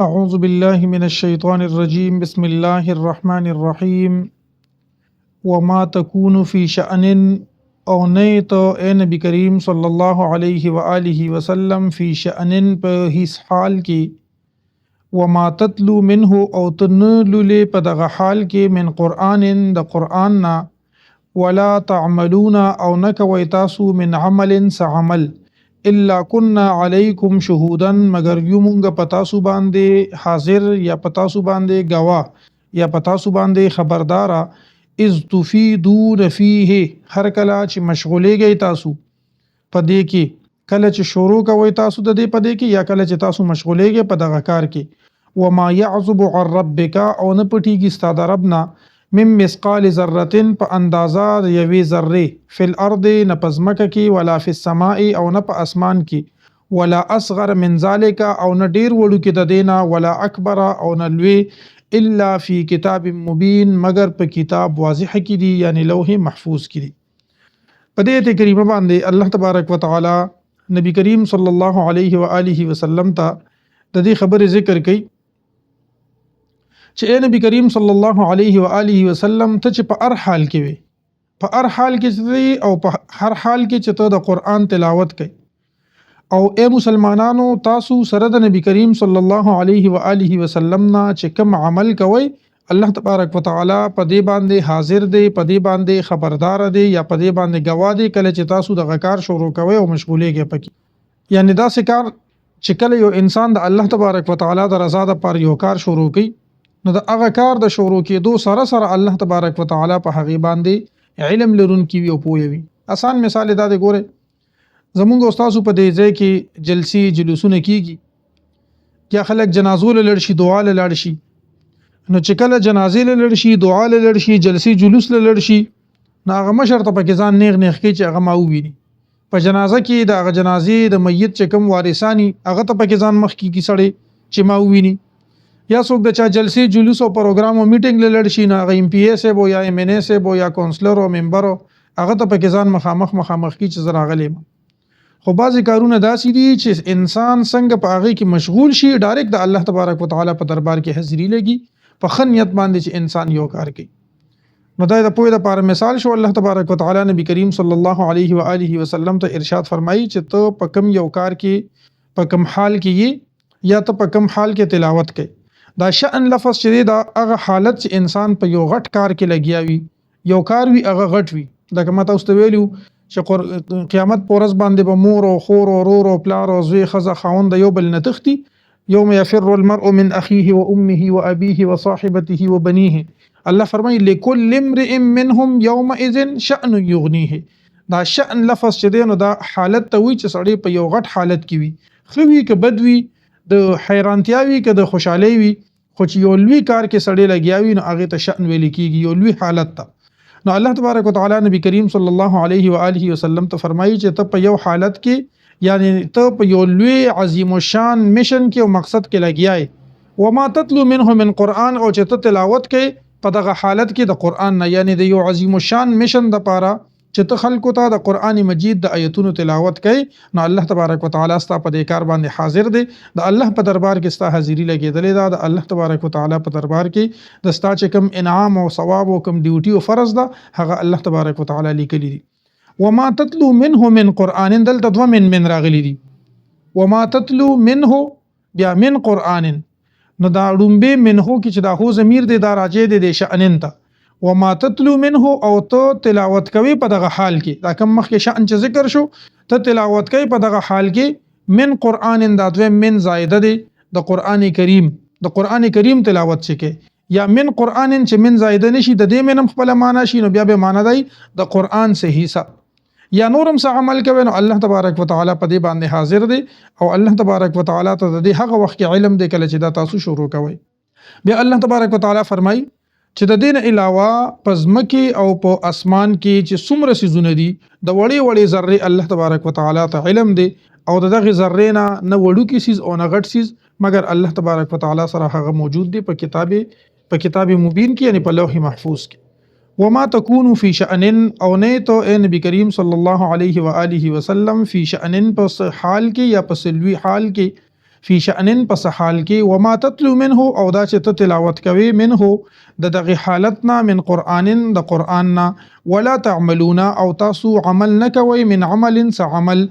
أعوذ بالله من الشيطان الرجيم بسم الله الرحمن الرحيم وما تكون في شأن او نه ته اے نبی کریم صلی الله علیه و آله وسلم فی شأن په هیڅ حال کې وما تتلو منه او تنلل په دغه حال کې من قرآن د قرآن نا ولا تعملون او نکوي تاسو من عمل سعمل الا كنا علیکم شهودا مگر یو مونږ پتاسو باندې حاضر یا پتاسو باندې گواه یا پتاسو باندې خبردارا اذ تفیدون فیه هر کله چې مشغولېږئ تاسو پدې کې کله چې شروع کوي تاسو د دې پدې کې یا کله چې تاسو مشغولېږئ په دغه کار کې وما يعزب عن ربک او نه پټیږي ستاد ربنا من مثقال ذره په اندازا یوې ذره فی الارض نه پزمکه کې ولا فی السماء او نه په اسمان کې ولا اصغر من ذلك او نه ډیر وړو کې د دینا ولا اکبر او نه لوی الا فی کتاب مبین مگر په کتاب واضح کې دی یعنی لوح محفوظ کې دی په دې آیت کریمه باندې الله تبارک وتعالى نبی کریم صلی الله علیه و آله وسلم ته د دې خبره ذکر کړي چې نبی کریم صلی الله علیه و آله وسلم ته چې په هر حال کې وي په هر حال کې چې او په هر حال کې چې ته د قرآن تلاوت کوي او اے مسلمانانو تاسو سره د نبی کریم صلی الله علیه و آله وسلم نه چې کوم عمل کوي الله تبارک وتعالى په دې باندې حاضر دی په دې باندې خبردار دی یا په دې باندې گواه دی کله چې تاسو د کار شروع کوي او مشغولېږئ پکې یعنی دا کار چې کله یو انسان د الله تبارک وتعالى د رضا لپاره یو کار شروع کوي نو د هغه کار د شروع کېدو سره سره الله تبارک وتعالى په هغه باندې علم لرونکي وي او پوهه وي آسان مثال دا دی ګوره زمونږ استادو په دې ځای کې جلسي جلوسونه کیږي یا خلک جنازو له لړ شي دعا له لړ شي نو چې کله جنازې له لړ شي دعا له لړ شي جلسي جلوس له لړ شي نو هغه مشر ته پکې ځان نیغ نیغ کې چې هغه ما وویني په جنازه کې د هغه جنازې د میت چې کوم وارثانی هغه ته پکې ځان مخ کې سړی چې ما وویني یا څوک د چا جلسې جلوس او پروګرام او میټینګ له لړ شي نه هغه ام پی ایس او یا ام ان ایس او یا کونسلر او ممبر هغه ته پکې ځان مخامخ کې چې زرا غلې خو بعضی کارونه داسې دي چې انسان څنګه په هغه کې مشغول شي ډایرکټ د الله تبارک وتعالى په دربار کې حاضری لګي په خنیت باندې چې انسان یو کار کوي نو دا د پوهې لپاره مثال شو الله تبارک وتعالى نبی کریم صلی الله علیه و آله وسلم ته ارشاد فرمایي چې ته په کم یو کار کې په کم حال کې یا ته په کم حال کې تلاوت کوي دا شأن لفظ چې دا هغه حالت چې انسان په یو غټ کار کې لګیا وي یو کار وي هغه غټ وي دا کومه تاسو ویلو چې قیامت پورز باندې به مور او خور او ورور او پلار او زوی خزه خاوند یو بل نه تختی یوم يفر المرء من اخيه وامه وابيه وصاحبته وبنيه الله فرمایي لكل امرئ منهم يومئذ شأن يغنيه دا شأن لفظ چې دی نو دا حالت ته وي چې سړی په یو غټ حالت کې وي خوي که بد وي د حیرانتیا وي که د خوشحالي وي خو چې یو لوی کار کې سړی لګیا وي نو هغه ته شأن ویل کېږي یو لوی حالت ته نو الله تبارک وتعالى نبی کریم صلی الله علیه و آله وسلم ته فرمایي چې ته په یو حالت کې یعنی ته په یو لوی عظیم الشان میشن کې او مقصد کې لګیای وما تتلو منه من قرآن او چې ته تلاوت کې په دغه حالت کې د قرآن نه یعنی د یو عظیم الشان میشن د پاره چې ته خلکو ته د قرآن مجید د آیتونو تلاوت کوي نو الله تبارک وتعالى ستا په دې کار باندې حاضر دی د الله په دربار کې ستا حاضری لګېدلې ده د الله تبارک وتعالى په دربار کې د ستا چې کوم انعام او ثواب او کوم ډیوټي او فرض ده هغه الله تبارک وتعالى لیکلي دي وما تتلو منه من قرآن دلته دوه من راغلي دي وما تتلو منه بیا من قرآن نو دا ډومبه منه کې چې دا هو ضمیر دی دا راځي دی د شأن ته وما تتلو منه او ته تلاوت کوي په دغه حال کې دا کوم مخکې شأن چې ذکر شو ته تلاوت کوي په دغه حال کې من قرآن دا دوی من زائده دی د قرآن کریم تلاوت چې کې یا من قرآن چې من زائده نشي د دې منم خپل معنا شي نو بیا به معنا دی د قرآن سے حصہ یا نورم څه عمل کوي نو الله تبارک وتعالى په دې باندې حاضر دی او الله تبارک وتعالى ته د دې هغه وخت کې علم دی کله چې دا تاسو شروع کوي بیا الله تبارک وتعالى فرمایي چې د دین علاوه پزمکی او په اسمان کې چې څومره سيزونه دي د وړي وړي ذره الله تبارک وتعالى ته علم دی او دغه ذره نه وړو کې سیز او نه غټ سیز مگر الله تبارک وتعالى سره هغه موجود دی په کتاب مبین کې یعنی په لوح محفوظ کې وما تكون في شأن او نه ته اے نبی کریم صلی الله علیه و آله وسلم فی شأن پس حال کې یا پس لوی حال کې فی شأن پس حال کې وما تتلو منه او دا چې ته تلاوت کوي منه د دغه حالتنا من قرآن د قرآننا ولا تعملون او تاسو عمل نکوي من عمل س عمل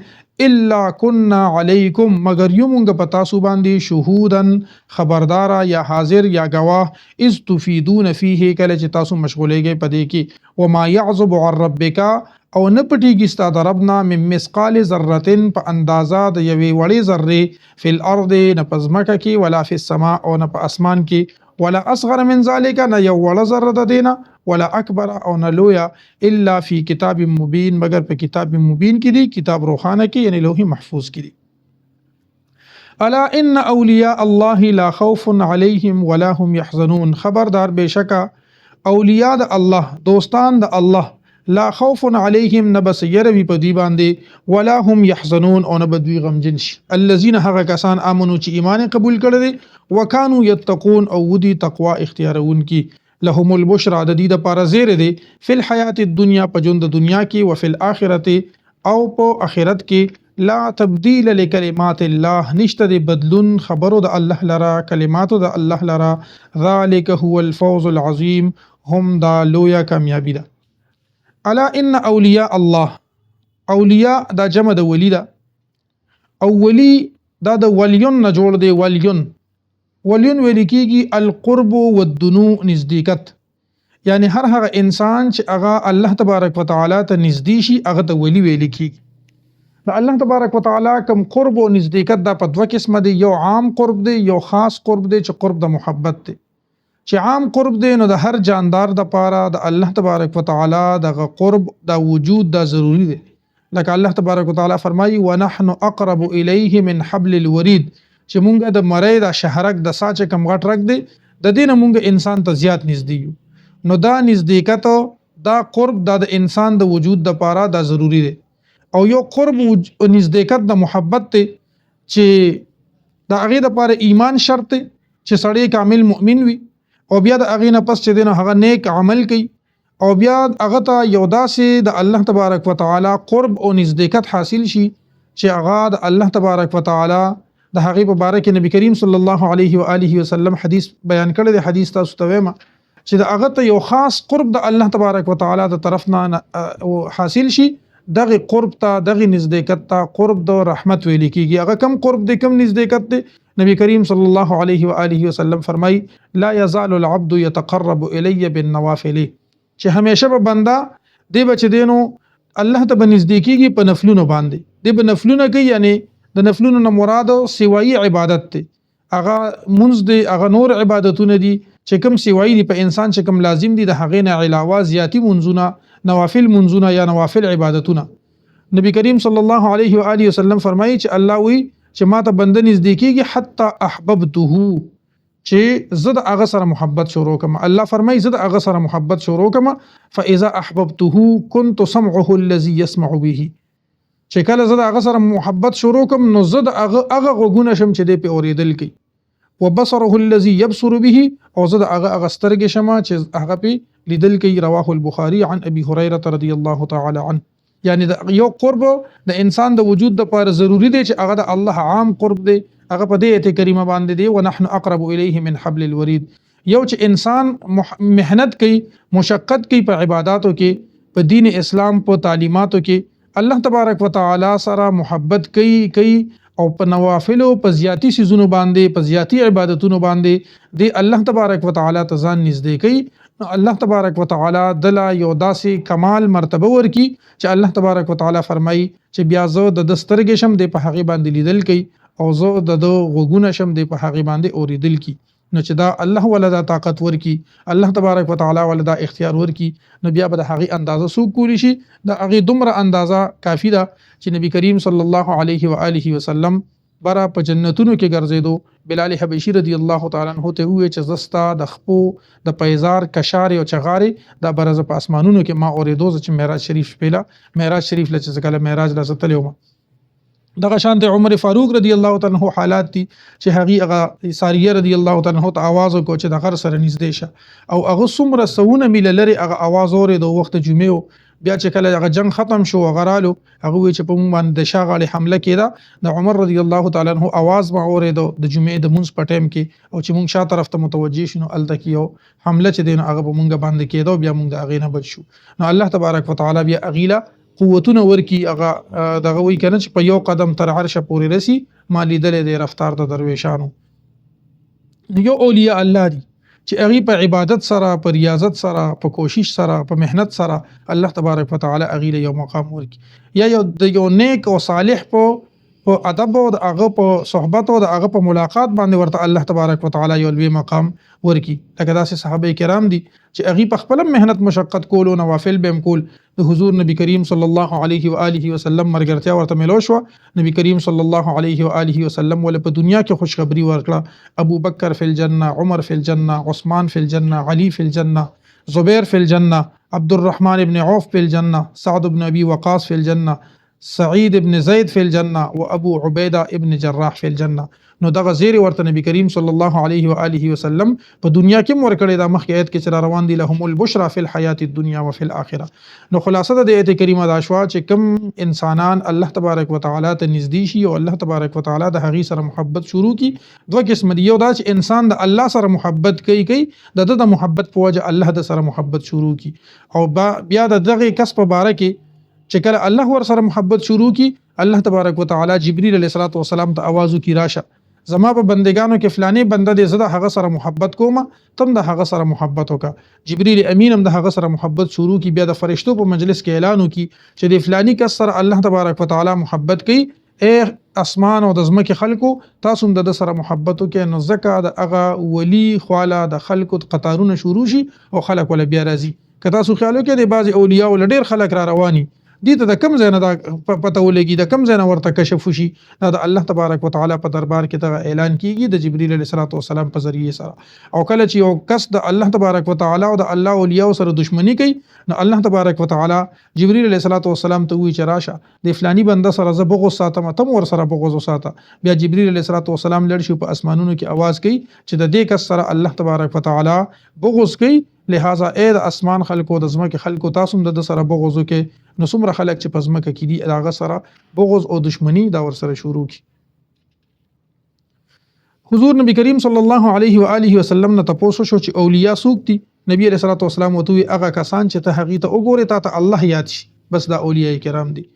الا كنا علیکم مگر یو مونږ په تاسو باندې شهودن خبردارا یا حاضر یا گواه اذ تفیدون فيه کله چې تاسو مشغولېږئ پدې کې وما يعزب عن ربک او نه پټیږي ستا د ربنا من مثقال ذره په اندازه د یوې وړې ذرې فی الارض نه په ځمکه کې ولا فی السماء او نه په اسمان کې ولا اصغر من ذلك نه یو وړه ذره د دینه ولا اکبر او نه لویا الا فی کتاب مبین مگر په کتاب مبین کې دی کتاب روخانه کې یعنی لوح محفوظ کې دی الا ان اولیاء الله لا خوف علیهم ولا هم يحزنون خبردار بشکا اولیاء د الله دوستان د الله لا خوف علیهم نبس يروي په دی باندې ولا هم يحزنون او نبدوی غمجن شي الذين هغه کسان امنو چې ایمان قبول کړی دي وکانو یتقون او ودي تقوا اختیارون کی لهم البشرى د دې د پاره زیره دي فل حیات الدنیا په ژوند د دنیا کې او فل اخرت او په اخرت کې لا تبديل لكلمات الله نشته د بدلون خبرو د الله لرا کلماتو د الله لرا ذلك هو الفوز العظیم هم دا لویا کامیابی ده الا ان اولیاء الله اولیاء دا جمع د ولی دا او ولی دا د ولیون نه جوړ دی ولیون ویل کېږي القرب والدنو نزدېکت یعنی هر هغه انسان چې هغه الله تبارک وتعالى ته نږدې شي هغه ته ولی ویل کېږي د الله تبارک وتعالى کوم قرب او نزدېکت دا په دوه قسمه دی یو عام قرب دی یو خاص قرب دی چې قرب د محبت دی چې عام قرب دی نو د هر جاندار د پاره د الله تبارک وتعالى دغه قرب د وجود د ضروری دی لکه الله تبارک وتعالى فرمایي ونحن اقرب الیه من حبل الورید چې مونږ د مړی د شهرک د ساچ کم غټ رک دی د دینه مونږ انسان ته زیات نږدې یو نو دا نږدېکت دا قرب د انسان د وجود د پاره د ضروری دی او یو قرب او نږدېکت د محبت ته چې د هغه د پاره ایمان شرط چې سړی کامل مؤمن وي او بیا د هغه نه پس چې دینه هغه نیک عمل کوي او بیا هغه ته یو داسې د الله تبارک وتعالى قرب او نزدېکت حاصل شي چې هغه د الله تبارک وتعالى د هغه په باره کې نبی کریم صلی الله علیه و آله وسلم حدیث بیان کړی دی حدیث تاسو ته وایم چې د هغه ته یو خاص قرب د الله تبارک وتعالى د طرف نه حاصل شي دغه قرب ته دغه نزدېکت ته قرب د رحمت ویل کېږي هغه کم قرب دی کم نزدېکت دی نبی کریم صلی الله علیه و آله وسلم فرمای لا یزال العبد يتقرب الی بالنوافل چې همیشه به بنده دی بچ دینو الله ته بنزدیکیږي په نفلونو باندې دی په نفلونو کې یعنی د نفلونو نه مراد سوایی عبادت ته هغه منځ دی هغه نور عبادتونه دي چې کوم سوایی دی په انسان چې کوم لازم دي د هغه نه علاوه زیاتی منځونه نوافل منځونه یا نوافل عبادتونه نبی کریم صلی الله علیه و آله وسلم فرمایي چې الله وی چې ما ته بنده نزدیکیږي حتی احببته چې زه د هغه سره محبت شروع کوم الله فرمایي زه د هغه سره محبت شروع کوم فاذا احببته كنت سمعه الذي يسمع به چې کله زه د هغه سره محبت شروع کوم نو زه د هغه غوږونه شم چې دی په اوریدل کوي وبصره الذي يبصر به او زه د هغه سترګې شم چې هغه په لیدل کوي رواه البخاري عن ابي هريره رضی الله تعالی عنه یعنی د یو قرب د انسان د وجود د لپاره ضروری دی چې هغه د الله عام قرب دی هغه په دې ایت کریمه باندې دی ونحن اقرب الیه من حبل الورید یو چې انسان مهنت کوي مشقت کوي په عبادتو کې په دین اسلام په تعلیماتو کې الله تبارک وتعالى سره محبت کوي او په نوافل او په زیاتی سيزونو باندې په زیاتی عبادتونو باندې دی الله تبارک وتعالى ته ځان نږدې کوي الله تبارک وتعالى دلا یو داسې کمال مرتبه ورکی چې الله تبارک وتعالى فرمایي چې بیا زه د دسترګې شم د په هغه باندې لیدل کوي او زه د غوګونه شم د په هغه باندې اوریدل کی نو چې دا الله ولدا طاقت ورکی الله تبارک وتعالى ولدا اختیار ورکی نو بیا به د هغه اندازه سو کولی شي د هغه دومره اندازه کافی ده چې نبی کریم صلی الله علیه و آله وسلم برا په جنتونو کې ګرځیدو بلال حبشي رضی الله تعالی عنہ ته وی چې زستا د خپو د پیزار کشاري او چغاري د برز په اسمانونو کې ما اوریدو چې معراج شریف پیلا معراج شریف لچ کله معراج لزتلوم دغه شانت عمر فاروق رضی الله تعالی عنہ حالات دي چې هغه ساریه رضی الله تعالی عنہ ته आवाज وکړ چې د غر سره نږدې شه او هغه څومره سونه میل لري هغه आवाज اورید د وخت جمعه بیا چې کله هغه جنگ ختم شو غرالو هغه وی چې په مونږ باندې د شاغړې حمله کېده د عمر رضی الله تعالی عنہ आवाज ما اوریدو د جمعې د مونږ په ټیم کې او چې مونږ شا طرف ته متوجه شونو الته کې یو حمله چې دین هغه په مونږ باندې کېدو بیا مونږ د هغې نه بچ شو نو الله تبارک وتعالى بیا اغیلا قوتونه ورکی هغه دغه وی کنه چې په یو قدم تر عرش پورې رسی مالی دلې د رفتار د درویشانو یو اولیاء الله دي چې هغه په عبادت سره په ریاضت سره په کوشش سره په مهنت سره الله تبارک وتعالى هغه یو مقام ورکی یا یو د یو نیک او صالح په ادب او هغه په صحبت او هغه په ملاقات باندې ورته الله تبارک وتعالى یو لوی مقام ورکی لکه داسې صحابه کرام دي چې هغه په خپل مهنت مشقت کولو نوافل بهم کول د حضور نبی کریم صلی الله علیه و آله وسلم مرګرتیا ورته ملو شو نبی کریم صلی الله علیه و آله وسلم ول په دنیا کې خوشخبری ورکړه ابو بکر فی الجنه عمر فی الجنه عثمان فی الجنه علی فی الجنه زبیر فی الجنه عبد الرحمن ابن عوف فی الجنه سعد بن ابي وقاص فی الجنه سعید ابن زید فی الجنه و ابو عبیده ابن جراح فی الجنه نو دغه زیر ورته نبی کریم صلی الله علیه و آله وسلم په دنیا کې مور کړی د مخکې آیت کې چې روان دي لهم البشرى فی الحیات الدنیا و فی الاخره نو خلاصه د آیت کریمه دا شوا چې کم انسانان الله تبارک وتعالى ته نږدې شي او الله تبارک وتعالى د هغه سره محبت شروع کی دوه قسم دي یو دا چې انسان د الله سره محبت کوي د محبت په وجه الله د سره محبت شروع کی او بیا د دغه کس په باره کې چې کله الله ور سره محبت شروع کی الله تبارک وتعالى جبرئیل علیه السلام ته आवाज کی راشه زما په بندگانو کې فلانی بنده دې زده هغه سره محبت کوم تم د هغه سره محبت وکا جبرئیل امین هم د هغه سره محبت شروع کی بیا د فرشتو په مجلس کې اعلان وکي چې د فلانی کس سره الله تبارک وتعالى محبت کوي اے اسمان او د زمکه خلکو تاسو د سره محبت وکئ نو زکه د هغه ولی خواله د خلکو قطارونه شروع شي او خلک ول بیا راځي که تاسو خیال وکئ د بعض اولیاء ول ډیر خلک را رواني دي ته د کم ځای نه دا پته ولګي د کم ځای نه ورته کشف وشي دا د الله تبارک وتعالى په دربار کې ته اعلان کیږي د جبرئیل علیه السلام په ذریعه سره او کله چې یو کس د الله تبارک وتعالى او د الله اولیاء سره دښمنی کوي نو الله تبارک وتعالى جبرئیل علیه السلام ته وی چې راشه د فلانی بنده سره ز بغض ساتم تم ور سره بغض وساته بیا جبرئیل علیه السلام لړ شي په اسمانونو کې आवाज کوي چې د دې کس سره الله تبارک وتعالى بغض کوي لہذا اې د اسمان خلکو د زمکه خلکو تاسو د سره بغض کې نو څومره خلک چې په زمکه کې دي هغه سره بغض او دشمنی دا ور سره شروع کی حضور نبی کریم صلی الله علیه و آله وسلم نه تاسو شو چې اولیاء څوک دي نبی علیہ الصلوۃ والسلام وتوی هغه کسان چې ته هغه ته وګوره ته الله یاد شي بس دا اولیاء کرام دي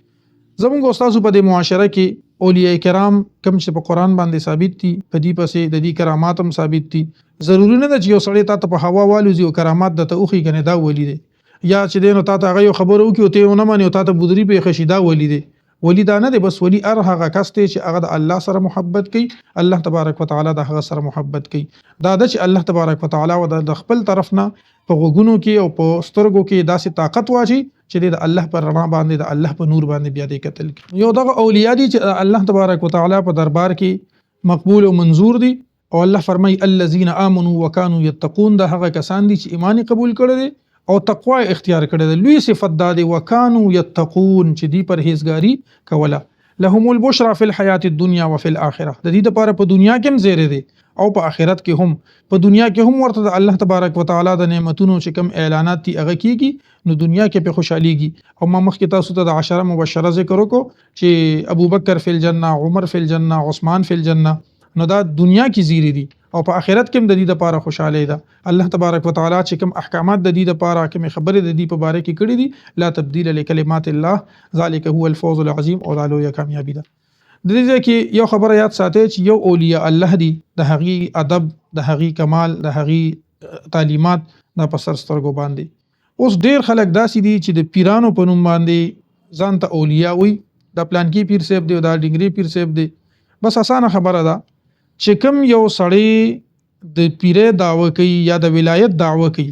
زموږ استاد په دې معاشره کې اولیاء کرام کوم چې په قران باندې ثابت دي په دې پسې د دې کرامات هم ثابت دي ضروري نه ده چې یو سړی ته په هوا والوزي او کرامات د ته اوخي کنه دا ولی دي یا چې دینو ته هغه خبرو کې او ته نه مانی او ته بودری په خشیدا ولی دي ولی دا نه دی بس ولی هغه کس ته چې هغه د الله سره محبت کوي الله تبارک وتعالى د هغه سره محبت کوي دا د چې الله تبارک وتعالى او د خپل طرف نه په غوګونو کې او په سترګو کې داسې طاقت واچي چې د الله پر رڼا باندې د الله په نور باندې بیا دې قتل یو دغه اولیاء دي چې الله تبارک وتعالى په دربار کې مقبول او منظور دي او الله فرمای الذين امنوا وكانوا يتقون دا هغه کسان دي چې ایمان قبول کړي دي او تقوا اختیار کړي دي لوی صفت دا دي وكانوا يتقون چې دی پرهیزګاری کوله لهم البشرى في الحياه الدنيا وفي الاخره د دې لپاره په دنیا کې هم زیره دي او په آخرت کې هم په دنیا کې هم ورته د الله تبارک وتعالى د نعمتونو چې کوم اعلانات دي هغه کیږي نو دنیا کې په خوشحاليږي او ما مخکې تاسو ته د 10 مبشره ذکر وکړو چې ابو بکر فی الجنه عمر فی الجنه عثمان فی الجنه نو دا دنیا کې زیری دي او په آخرت کې هم د دې لپاره خوشاله ده الله تبارک وتعالى چې کوم احکامات د دې لپاره کوم خبره د دې په باره کې کړې دي لا تبديل لکلمات الله ذلك هو الفوز العظیم او دا لویه کامیابی ده د دې کې یو خبره یاد ساتئ چې یو اولیاء الله دي د هغي ادب د هغي کمال د هغي تعلیمات د پسر سترګو باندې اوس ډیر خلک داسې دي چې د پیرانو په نوم باندې ځان ته اولیاء وي د پلان کې پیر صاحب دی او د ډنګري پیر صاحب دی بس اسانه خبره ده چې کوم یو سړی د پیره دعوه کوي یا د ولایت دعوه کوي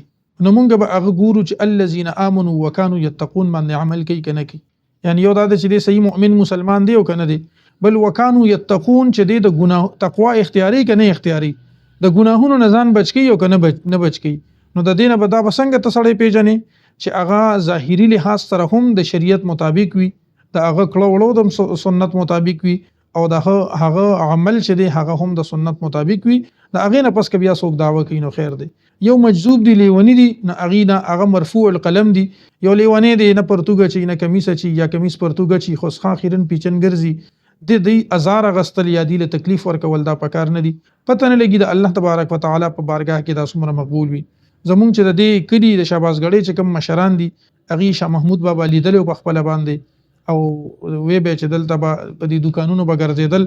نو مونږ به هغه ګورو چې الذين امنوا وكانوا يتقون باندې عمل کوي کنه کوي یعنی یو دا چې دی صحیح مؤمن مسلمان دی او کنه دی بل وکانو یتقون چې د ګناه تقوا اختیاري کنه اختیاري د ګناهونو نه ځان بچ کی او کنه نه بچ کی نو د دینه به دا بسنګ ته سړی پیژنې چې هغه ظاهري لحاظ سره هم د شریعت مطابق وي د هغه کړه وړو د سنت مطابق وي او د هغه عمل چې دی هغه هم د سنت مطابق وي د هغې نه پس که بیا څوک دعوه کوي نو خیر دی. یو مجذوب دی لیونی دی نه هغې نه هغه مرفوع القلم دی. یو لیونی دی نه پرتوګ اچي نه کمیس اچي یا کمیس پرتوګ اچي خو خیرن پیچن ګرځي د دې ازار غستل یا دی له تکلیف ورکول دا پکار نه دي. پته نه لګي د الله تبارک وتعالى په بارګاه کې دا څومره مقبول وي. زمونږ چې د دې کلي د شهبازګړۍ چې کوم مشران دي هغې شاه محمود بابا لیدلی په خپله باندې او وی به چې دلته به په دې دوکانونو به ګرځېدل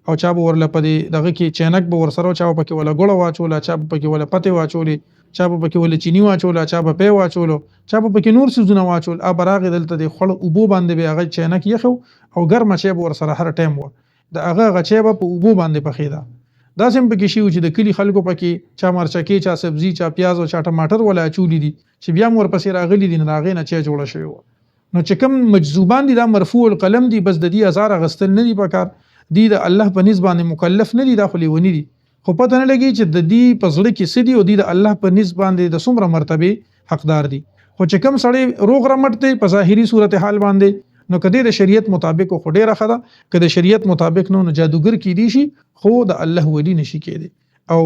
او چا به ورله په دې دغه کې چینک به ورسره چا به پکې وله ګوړه واچوله چا به پکې وله پتې واچولې چا به پکې وله چینی واچوله چا به پی واچولو چا به پکې نور څیزونه واچول. به راغې دلته د خوړ اوبو باندې به هغه چینک یخو او ګرمه چای به ورسره هر ټایم وه د هغه چای به په اوبو باندې پخېده. داسې هم پکې شي چې د کلي خلکو پکې چا مرچکې چا سبزي چا پیاز او چا ټماټر ولا اچولي دي چې بیا هم ورپسې راغلي دي نو د هغې نه چای جوړه شوې وه. نو چې کوم مجذوبان دي دا مرفوع القلم دي بس د دې ازار اغستل نه دي پکار. دی د الله په نسبت باندې مکلف نه دي دا خو لیوني دي خو پته نه لګي چې د دې په زړه کې څه دي او دی د الله په نسبت باندې د څومره مرتبه حقدار دي. خو چې کوم سړی روغ رمټ دی په ظاهري صورت حال باندې نو کدی د شریعت مطابق خو ډیره ښه ده که د شریعت مطابق نو جادوګر کی دی شي خو د الله ولی نشي کېدی. او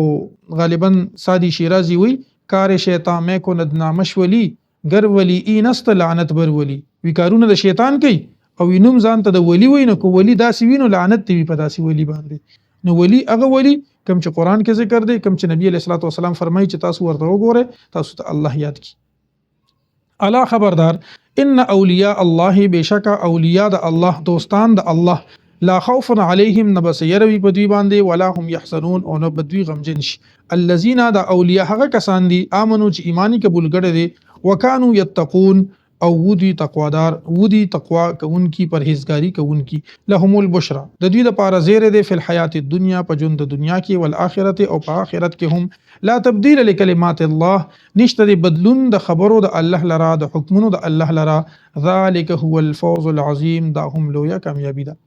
غالبا سادی شیرازی وی کار شیطان میں کو ندنامش ولی گر ولی اینست لعنت بر ولی وی کارونه د شیطان کوي او وینم ځان ته د ولی وینو کو ولی داسې وینو لعنت دی په داسې ولی باندې. نو ولی هغه ولی کم چې قران کې ذکر دی کم چې نبی علیہ الصلوۃ والسلام فرمایي چې تاسو ورته وګوره تاسو ته الله یاد کی. الا خبردار ان اولیاء الله بشک اولیاء د الله دوستان د الله لا خوف علیهم نبس يروي په دوی باندې ولا هم يحزنون او نه بدوی غمجن شي. الذين د اولیاء هغه کسان دي امنو چې ایمانی قبول کړي دي وکانو یتقون او ودی تقوادار ودی تقوا کوونکی پرهیزګاری کوونکی لهم البشرا د دوی لپاره زیره ده فی الحیات الدنیا په ژوند د دنیا کې ول اخرت او په آخرت کې هم لا تبدیل لکلمات الله نشته د بدلون د خبرو د الله لرا د حکمونو د الله لرا ذالک هو الفوز العظیم دا هم لویا کامیابی ده.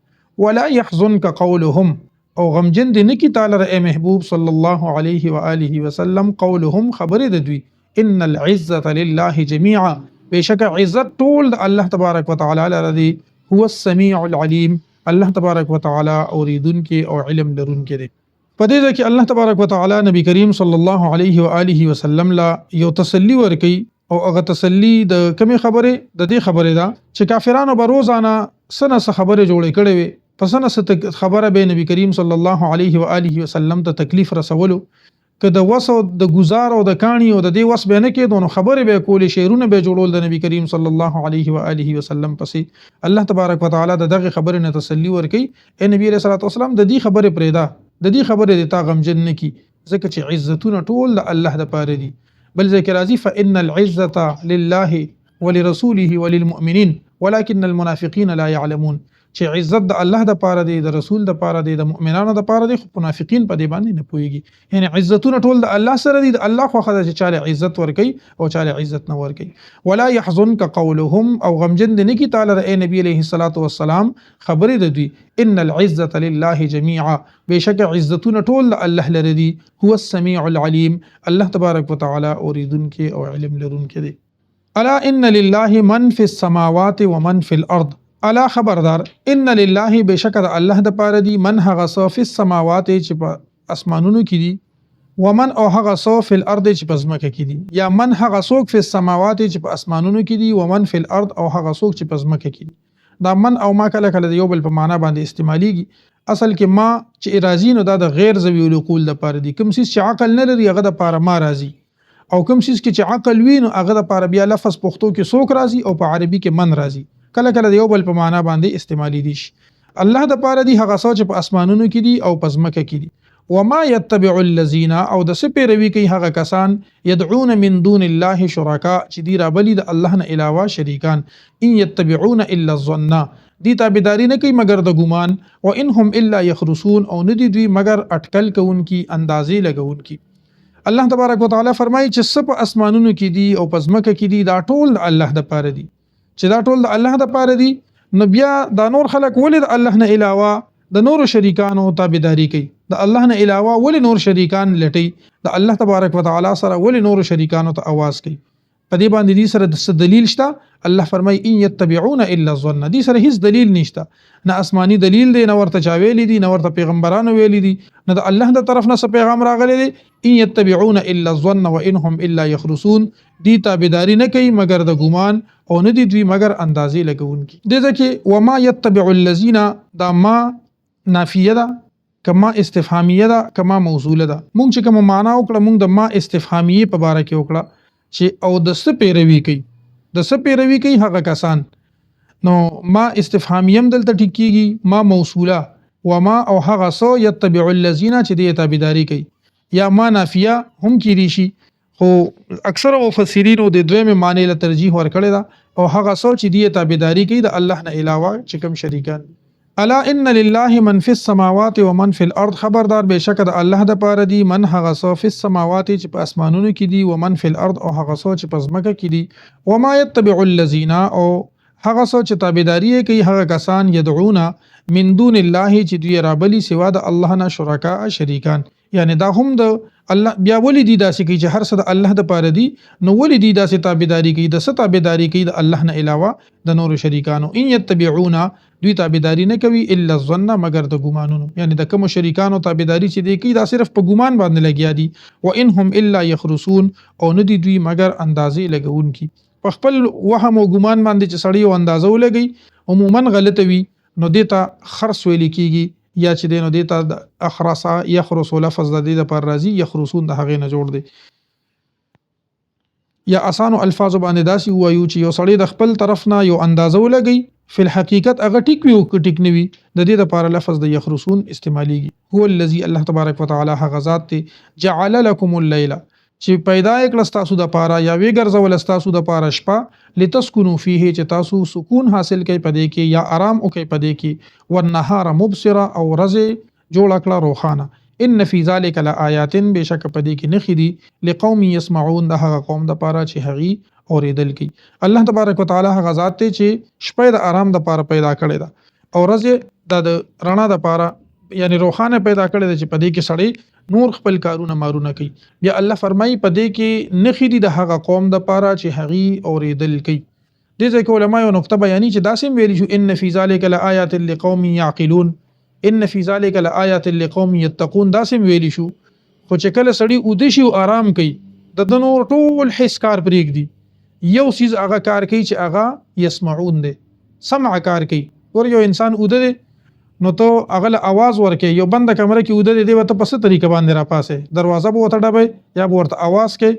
ولا يحزنك قولهم او غمجن دي نکی تعالی اے محبوب صلی الله علیه و آله وسلم قولهم خبر د دوی ان العزه لله جميعا بشک عزت ټول د الله تبارک وتعالى لري هو السميع العليم الله تبارک وتعالى اوریدونکي او علم لرونکي دی. په دې کې الله تبارک وتعالى نبی کریم صلی الله علیه و آله وسلم لا یو تسلی ورکي او هغه تسلی د کمی خبره د دې خبره ده چې کافرانو به روزانه سنه خبره جوړې کړي وي پس نه خبره به نبی کریم صلی الله علیه و آله وسلم ته تکلیف رسولو که د وسو د گزار او د کانی او د دې وس به نه کې دونو خبره به کولې شعرونه به جوړول د نبی کریم صلی الله علیه و آله وسلم پسې الله تبارک وتعالى دغه خبره نه تسلی ورکي اے نبی رسول الله والسلام د دې خبره پرېدا د دې خبره د تا غمجن نه کی ځکه چې عزتونه ټول د الله د پاره دي. بل ذکر راځي فإن العزة لله ولرسوله وللمؤمنين ولكن المنافقين لا يعلمون چې عزت د الله د پاره دی د رسول د پاره دی د مؤمنانو د پاره دی خو منافقین په دې باندې نه پويږي. یعنی عزتونه ټول د الله سره دي د الله خو خدای چې چاله عزت ورکي او چاله عزت نه ورکي. ولا يحزنك قولهم او غمجن دي نکی تعالی اے نبی علیہ الصلوۃ والسلام خبرې د دوی ان العزه لله جميعا بشک عزتونه ټول د الله لره دي هو السميع العليم الله تبارک وتعالى اوریدونکي او علم لرونکي دی. الا ان لله من في السماوات ومن في الارض الا خبردار ان لله بشک د الله د پاره دی من هغه صف السماوات چې په اسمانونو کې دي ومن او هغه صف الارض چې په ځمکه کې دي یا من هغه څوک په السماوات چې په اسمانونو کې دي ومن في الارض او هغه څوک چې په ځمکه کې دي. دا من او ما کله کله یو بل په معنا باندې استعماليږي اصل کې ما چې راضی نو دا د غیر ذوی العقول د پاره دي کوم څه چې عقل نه لري هغه د پاره ما راضی او کوم څه چې عقل وینو هغه د پاره بیا لفظ پښتو کې څوک راضی او په عربي کې من راضی کله کله یو بل په معنا باندې استعمالي دي. الله د پاره دی هغه څه چې په اسمانونو کې دي او په ځمکه کې دي. وما يتبع الذين او د سپیروي کوي هغه کسان يدعون من دون الله شرکا چې دی را بلی د الله نه علاوه شریکان ان يتبعون الا الظن دی تابعداري نه کوي مگر د ګمان او انهم الا يخرسون او ندي دوی مگر اٹکل کوونکی اندازې لګونکی. الله تبارک وتعالى فرمایي چې سب اسمانونو کې دي او په ځمکه کې دي دا ټول الله د پاره دي چې دا ټول د الله د پاره دي نو بیا دا نور خلق ولې د الله نه علاوه د نور شریکانو تابعداري کوي د الله نه علاوه ولې نور شریکان لټي د الله تبارک وتعالى سره ولې نور شریکانو ته आवाज کوي په دې باندې دې سره د دلیل شته؟ الله فرمای ان یتبعون الا الظن، دې سره هیڅ دلیل نشته، نه آسمانی دلیل دی، نه ورته چا ویلی دي، نه ورته پیغمبرانو ویلی دي، نه د الله د طرف نه څه پیغام راغلی دی. ان یتبعون الا الظن وانهم الا یخرسون، دې تابعداري نه کوي مگر د ګمان او نه دي دوی مگر اندازې لګونکي. دې ځکه وما یتبع الذین، دا ما نافیه ده کما استفهامیه ده کما موصوله ده. مونږ چې کوم معنا وکړه مونږ د ما استفهامیه په باره کې وکړه چې او د څه پیروي کوي، د څه پیروي کوي هغه کسان. نو ما استفهامیه هم دلته ټیک کیږي، ما موصوله وما او هغه سو یتبع الذین چې دې تابعداري کوي، یا ما نافیه هم کیږي شي، خو اکثر مفسرین د دویم معنی له ترجیح ورکړی ده، او هغه سو چې دې تابعداري کوي د الله نه علاوه چې کوم شریکان. الا ان لله من فی السماوات ومن فی الارض، خبردار بشک د الله د پاره دی من هغه سو فی السماوات چې په اسمانونو کې دي، ومن فی الارض او هغه سو چې په ځمکه کې دي، وما یتبع الذین او هغه سو چې تابعداري کوي هغه کسان یدعون من دون الله چې دوی رابلی سوا د الله نه شرکا شریکان. یعنی دا هم د الله بیا ولې دي داسې کوي چې هر څه د الله د پاره دي، نو ولې دي داسې تابعداري کوي، د څه تابعداري کوي د الله نه علاوه د نور شریکانو. ان یتبعون، دوی تابعداري نه کوي الا الظن مگر د ګمانونو، یعنی د کوم شریکانو تابعداري چې دی کوي دا صرف په ګمان باندې لګیا دي. وانهم الا یخرسون، او نه دي دوی مگر اندازې لګونکي. په خپل وهم او ګمان باندې چې سړی او اندازه ولګي عموما غلطه وي، نو دیتا خرس ویل کیږي، یا چې دینو دیتا د اخرسا یخرس لفظ د دې پر راضی، یخرسون د هغه نه جوړ دی. یا اسانو الفاظ باندې داسي وایو چې یو سړی د خپل طرف نه یو اندازه ولګي، فی الحقیقت هغه ټیک وي او ټیک نه وي، د دې لپاره لفظ د یخرسون استعمالیږي. هو الذی، الله تبارک وتعالى هغه ذات دی، جعل لكم الليل، چې پیدا کړل تاسو د پاره یا وی ګرځول تاسو د پاره شپه، لتسكنوا فيه، چې تاسو سکون حاصل کړئ پدې کې یا آرام وکړئ پدې کې، والنهار مبصرا، او ورځ جوړ کړه روخانه. ان فی ذلک لآیات، بشک پدې کې نخې دي لقوم یسمعون، د هغه قوم د پاره چې هغي اوریدل کی. الله تبارک وتعالى هغه ذات ته چې شپه د آرام د پاره پیدا کړی ده، او ورځ د رڼا د پاره یعنی روخانه پیدا کړی ده چې پدې کې سړی نور خپل کارونه مارونه کوي. بیا الله فرمایي پدې کې نخې دي د هغه قوم د پاره چې هغي اوریدل کوي. دې ځکه علماء یو نقطه بیانې چې داسې ویل شو ان فی ذلک لآیات لقوم یعقلون، ان فی ذلک لآیات لقوم یتقون، داسې ویل شو. خو چې کله سړی اوده شي او آرام کوي، د نور ټول حس کار پرېږدي، یو سیز هغه کار کوي چې هغه یسمعون دی، سمع کار کوي. ور یو انسان اوده دی نو ته هغه आवाज ورکې، یو بنده کمره کې اوده دی وته په څه طریقه باندې را پاسه دروازه به وته ډبې یا به ورته आवाज کوي.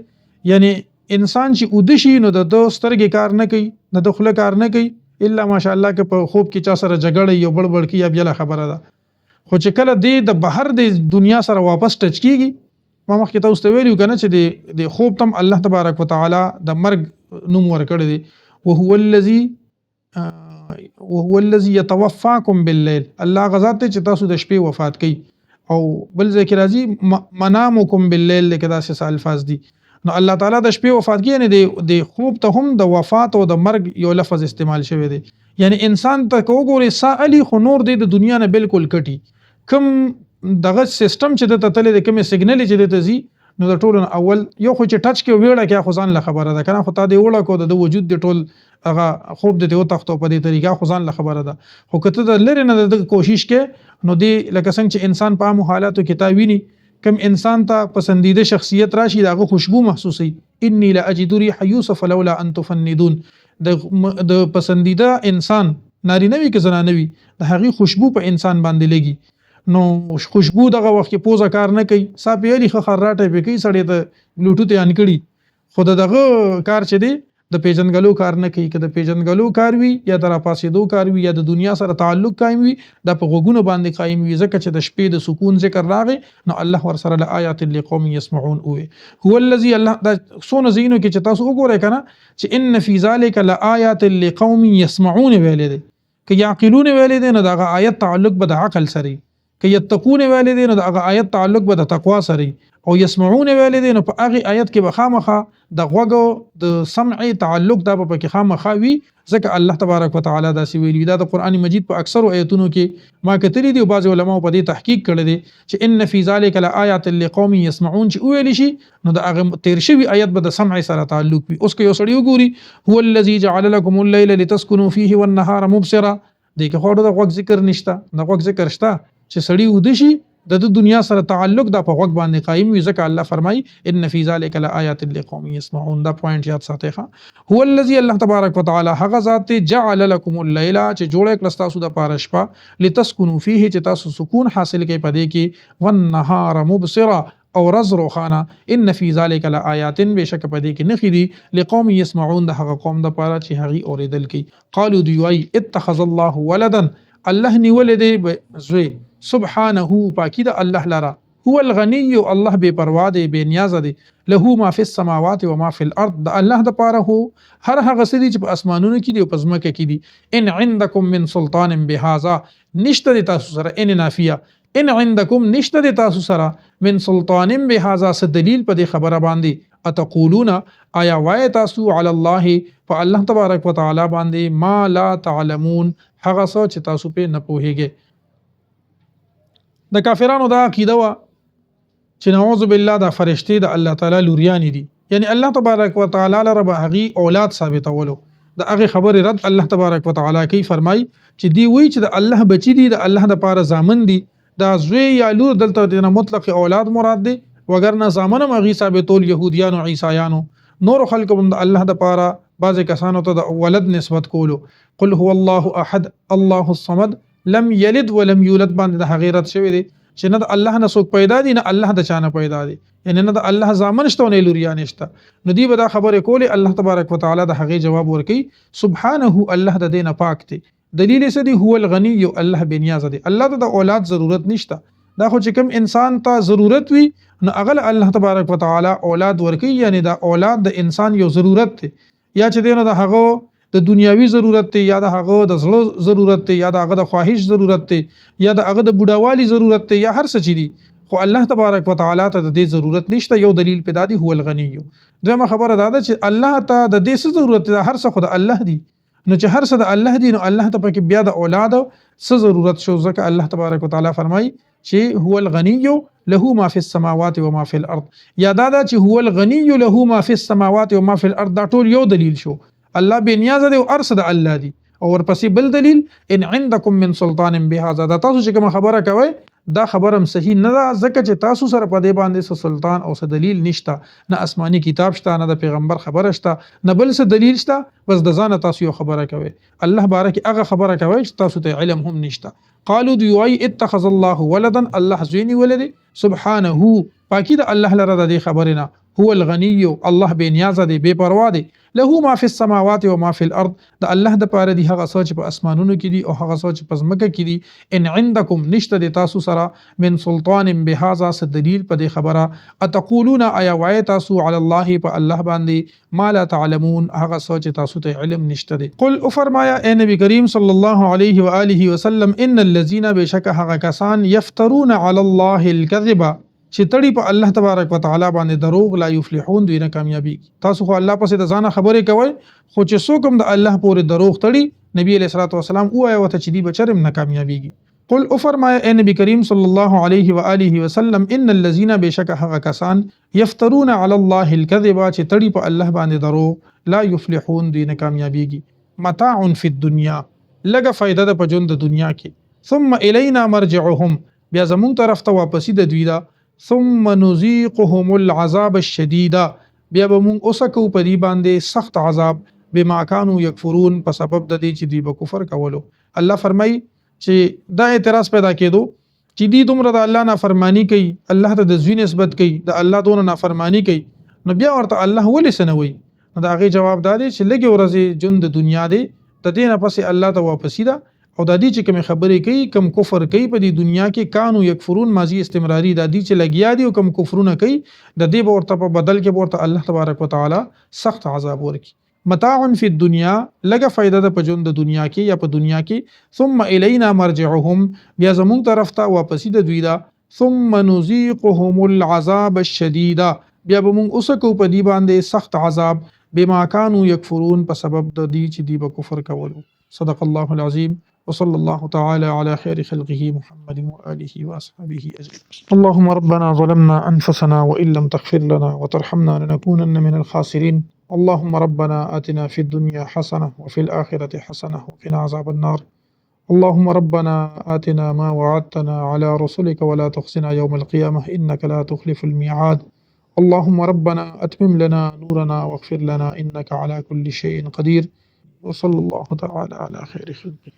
یعنی انسان چې اوده شي نو د سترګې کار نه کوي، نه د خله کار نه کوي، الا ماشاءالله که په خوب کې چا سره جګړه یو بړبړ کی یا بل خبره ده. خو چې کله د بهر د دنیا سره واپس ټچ کیږي، ما مخکې تاسو ویلو کنه چې د خوب تم الله تبارک وتعالى د مرګ نوم ورکړی دی، وهو الذي يتوفاكم بالليل، الله غزاد ته چې تاسو د شپې وفات کوي. او بل ذکر راځي منامکم بالليل، لکه داسې الفاظ دي. نو الله تعالی د شپې وفات کوي، یعنی د خوب ته هم د وفات او د مرګ یو لفظ استعمال شوی دی. یعنی انسان ته وګوري سائلی خو نور د دنیا نه بالکل کټي، کوم دغه سیستم چې د تتلې د کوم سیګنل چې د تزي، نو د ټولن اول یو خو چې ټچ کې ویړه کې خو ځان له خبره ده کنه، خو تا دی وړه کو د وجود د ټول هغه خوب د یو تختو په دې طریقه خو ځان له خبره ده. خو کته د لری نه د کوشش کې، نو دی لکه څنګه چې انسان په عام حالاتو کې تاویني، کم انسان ته پسندیده شخصیت راشي دغه خوشبو محسوسي، انی لا اجد ريح یوسف لولا ان تفندون، د پسندیده انسان نارینه وی که زنانه وی د هغه خوشبو په انسان باندې لګي، نو خوشبو دغه وخت کې پوزه کار نه کوي، صاحب یې خراټه به کوي، سړی ته بلوټوث یان کړي، خود دغه کار چې دی د پیژنګلو کار نه کوي. که د پیژنګلو کار وي یا د راپاسېدو کار وي یا د دنیا سره تعلق قائم وي، دا په غوګونو باندې قائم وي، ځکه چې د شپې د سکون ذکر راغی نو الله ور سره لآیات لقوم یسمعون اوه. هو الذی، الله دا سونه زینو کې چې تاسو وګورئ کنه چې ان فی ذلک لآیات لقوم یسمعون ویل دي، که یعقلون ویل دي، نو دا آیت تعلق به د عقل سره، که یتقون ویل دي نو د هغه آیت تعلق به د تقوا سره او یسمعون ویل دي نو په هغه آیت کې به خامخه د غوږ د سمع تعلق دا په کې خامخه وي ځکه الله تبارک وتعالى دا سی ویلی دا د قران مجید په اکثر آیتونو کې ما کتلی دي او بعض علماء په دې تحقیق کړی دي چې ان فی ذلک لآیات لقوم یسمعون چې ویل شي نو د هغه تیر شوی آیت به د سمع سره تعلق وي. اوس که یو سړی وګوري هو الذی جعل لكم الليل لتسكنوا فيه والنهار مبصرا دې کې خو د غوږ ذکر نشته د غوږ ذکر شته چې سړی ودشي د دنیا سره تعلق د په غوږ باندې قائم وي ځکه الله فرمای ان فی ذلک لآیات لقوم یسمعون دا پوینټ یاد ساتئ ښه. هو الذی الله تبارک وتعالى هغه ذات جعل لكم الليل چې جوړ کړ تاسو د پاره شپه لتسكنوا فيه چې تاسو سکون حاصل کړئ پدې کې والنهار مبصرا او رز روخانه ان فی ذلک لآیات بشک پدې کې نخې دي لقوم یسمعون د هغه قوم د پاره چې هغه اوریدل کی. قالوا دی اتخذ الله ولدا الله نیول دی زوی سبحانه پاکی د الله لرا هو الغنی الله بے پروا دی بے نیاز دی له ما فی السماوات و ما فی الارض د الله د پاره هو هر هغه سړي چې په اسمانونو کې دی او په ځمکه کې دی. ان عندکم من سلطان بهذا نشته د تاسو سره ان نافیه ان عندکم نشته د تاسو سره من سلطان بهذا س دلیل په دې خبره باندې اتقولون آیا وای تاسو علی الله فالله تبارک وتعالى باندې ما لا تعلمون هغه څه چې تاسو په نه پوهیږئ. د کافرانو دا عقیده وا چې نعوذ بالله دا فرشتي د الله تعالی لوریان دي یعنی الله تبارک وتعالى لره به هغه اولاد ثابتولو د هغه خبره رد الله تبارک وتعالى کوي فرمای چې دی وی چې د الله بچی دي د الله د پاره زامن دي دا زوی یا لور دلته د مطلق اولاد مراد دي وګرنه زامن مغي ثابتول يهوديان او عیسایانو نور خلق هم د الله د پاره بعض کسانو ته د ولد نسبت کولو. قل هو الله احد الله الصمد لم یلد ولم یولد باندې د حقیقت شوی دی چې نه د الله نه څوک پیدا دي نه الله د چانه پیدا دي یعنی نه د الله زامن شته نه لوریان شته نو دی به دا خبره کوله الله تبارک وتعالى د هغه جواب ورکي سبحانه الله د دینه پاک دی. دلیل یې دی هو الغنی الله بنیاز دی الله ته د اولاد ضرورت نشته دا خو چې کوم انسان ته ضرورت وي نو هغه الله تبارک وتعالى اولاد ورکي یعنی دا اولاد د انسان یو ضرورت دی یا چې دینه د هغه د دنیاوی ضرورت ته یا د هغه د زړه ضرورت ته یا د هغه د خواهش ضرورت ته یا د هغه د بډاوالي ضرورت ته یا هر څه چي دي خو الله تبارک وتعالى ته د دې ضرورت نشته. یو دلیل په دادی هو الغنی. دویمه خبره دا ده چې الله ته د دې څه ضرورت ده هر څه خو د الله دی نو چې هر څه د الله دی نو الله ته پکې بیا د اولاد څه ضرورت شو ځکه الله تبارک وتعالى فرمای چې هو الغنی له ما فی السماوات و ما فی الارض یا دا چې هو الغنی له ما فی السماوات و ما فی الارض دا ټول یو دلیل شو الله بنیاز دی او ارصد الله دی او ورپسې بل دلیل ان عندکم من سلطان بهذا دا تاسو چې کوم خبره کوي دا خبرم صحیح نه ده ځکه چې تاسو سره په دې باندې سلطان او دلیل نشته نه آسماني کتاب شته نه د پیغمبر خبره شته نه بل څه دلیل شته بس د ځانه تاسو یو خبره کوي الله بارک هغه خبره کوي چې تاسو ته علم هم نشته. قالوا دوی اتخذ الله ولدا الله زویني ولدي سبحانه پاکی د الله لره د دې خبره نه هو الغنی الله بے نیاز دی بے پروا دی له ما فی السماوات و ما فی الارض د الله د پاره دی هغه سوچ په اسمانونو کې دی او هغه سوچ په ځمکه کې دی. ان عندکم نشته د تاسو سره من سلطان بهذا س دلیل په دې خبره اتقولون آیا وای تاسو علی الله په الله باندې ما لا تعلمون هغه سوچ تاسو ته علم نشته دی. قل او فرمایا اے نبی کریم صلی الله علیه و آله وسلم ان الذين بشک هغه کسان یفترون علی الله الكذب چې تړي په الله تبارک وتعالى باندې دروغ لا یفلحون دوی نه کامیابی. تاسو خو الله پسې د ځانه خبرې کوي خو چې څوک هم د الله پورې دروغ تړي نبی علیہ الصلوۃ والسلام وايي وته چې دی بچرم نه کامیابیږي. قل او فرمایا اے نبی کریم صلی الله علیه و آله وسلم ان الذين بشک هغه کسان یفترون علی الله الكذب چې تړي په الله باندې دروغ لا یفلحون دوی نه کامیابیږي. متاع فی الدنیا لګه فائدہ د پجون د دنیا کې ثم الینا مرجعهم بیا زمون طرف ته واپسی د دوی دا ثم نذيقهم العذاب الشديد بیا به مونږ اوسکو په دې باندې سخت عذاب بما كانوا يكفرون په سبب د دې چې دوی به کفر کولو. الله فرمای چې دا اعتراض پیدا کېدو چې دوی دومره د الله نافرمانی کوي الله ته د ځوی نسبت کوي د الله دونه نافرمانی کوي نو بیا ورته الله ولې سنوي نو دا غي جواب دا دی چې لګي ورځي جون د دنیا دی د دې نه پسې الله ته واپسی ده او د دې چې کوم خبرې کوي کوم کفر کوي په دې دنیا کې کانو یکفرون ماضی استمراری د دې چې لګیا دي او کوم کفرونه کوي د دې ورته په بدل کې ورته الله تبارک وتعالى سخت عذاب ورکي. متاع فی الدنیا لګه فائدہ د پجون د دنیا کې یا په دنیا کې ثم الینا مرجعهم بیا زمون طرف ته واپسی د دوی دا ثم نذيقهم العذاب الشدید بیا به مونږ اوسکو په دی باندې سخت عذاب بما كانوا يكفرون په سبب د دې چې دی به کفر کولو. صدق الله العظیم وصلى الله تعالى على خير خلقه محمد وآله وأصحابه أجمعين. اللهم ربنا ظلمنا أنفسنا وإن لم تغفر لنا وترحمنا لنكونن من الخاسرين. اللهم ربنا آتنا في الدنيا حسنة وفي الآخرة حسنة وقنا عذاب النار. اللهم ربنا آتنا ما وعدتنا على رسلك ولا تخزنا يوم القيامة إنك لا تخلف الميعاد. اللهم ربنا أتمم لنا نورنا واغفر لنا إنك على كل شيء قدير. وصلى الله تعالى على خير خلقه.